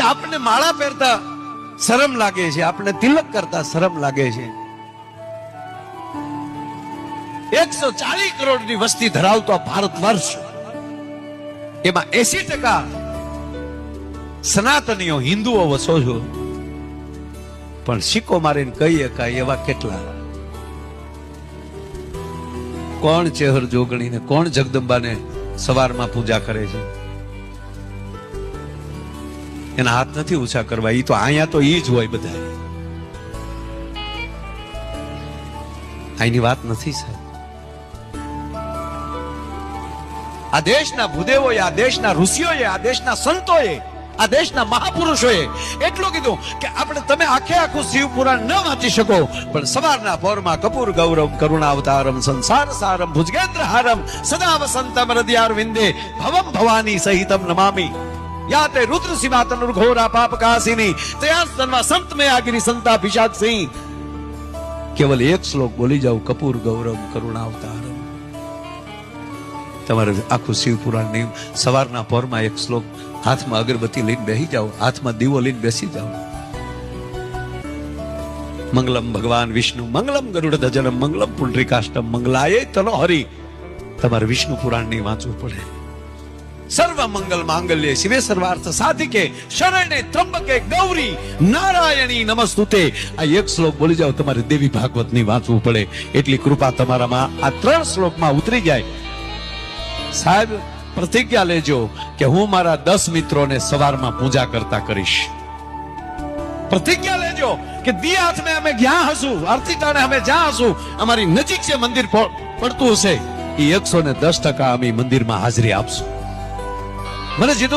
આપણને માળા પહેરતા શરમ લાગે છે, આપણને તિલક કરતા શરમ લાગે છે. 140 કરોડની વસ્તી ધરાવતો ભારત વર્ષ, એમાં 80% સનાતનીઓ હિન્દુઓ વસો છો, પણ સિક્કો મારીને કહી શકાય એવા કેટલા? કોણ ચેહર જોગણીને, કોણ જગદંબાને સવારમાં પૂજા કરે છે? એના હાથ નથી ઊંચા કરવા. ઈ તો અહીંયા તો ઈ જ હોય બધા. અહીંની વાત નથી સાહેબ. આ દેશના ભૂદેવોએ, આ દેશના ઋષિઓએ, આ દેશના સંતોએ, આ દેશના મહાપુરુષોએ એટલું કીધું કે આપણે તમે આખે આખું શિવ પુરાણ ન વાંચી શકો, પણ સવારના પોરમાં કપૂર ગૌરવ કરુણાવતારમ સંસાર સારમ ભુજગેન્દ્ર હારમ સદા વસંતમ હૃદયાર વિંદે ભવમ ભવાની સહિતમ નમામી યાતે રુદ્ર સિમાતનુર ઘોરા પાપ કાસિની તયા સન્વા સંત મે આગિરી સંતા પિશાચ સિંહ. કેવલ એક શ્લોક બોલી જાવ, કપૂર ગૌરવ કરુણાવતારમ. તમારે આખું શિવ પુરાણ નહીં. સવારના પોરમાં એક શ્લોક, હાથમાં અગરબત્તી લઈને બેસી જાઓ, હાથમાં દીવો લઈને બેસી જાઓ. મંગલમ ભગવાન વિષ્ણુ મંગલમ ગરુડ ધજનમ મંગલમ પુંડરીકાષ્ટમ મંગલાય તનો હરિ. તમારે વિષ્ણુ પુરાણ નહીં વાંચવું પડે. સર્વ મંગલ માંગલ્ય શિવે સર્વાર્થ સાધિકે શરણે ત્રંબકે ગૌરી નારાયણી નમસ્તુતે. આ એક શ્લોક બોલી જાઓ, તમારે દેવી ભાગવત નહીં વાંચવું પડે. એટલી કૃપા તમારામાં આ 3 શ્લોકમાં ઉતરી જાય. સાહેબ પ્રતિજ્ઞા લેજો કે હું મારા 10 મિત્રોને સવારમાં પૂજા કરતા કરીશ. પ્રતિજ્ઞા લેજો કે દી હાથ મેં અમે જ્યાં હશું, આરતી ટાણે અમે જ્યાં હશું, અમારી નજીક જે મંદિર પડતું હશે, એ 110% અમે મંદિરમાં હાજરી આપશું. મને જીતુ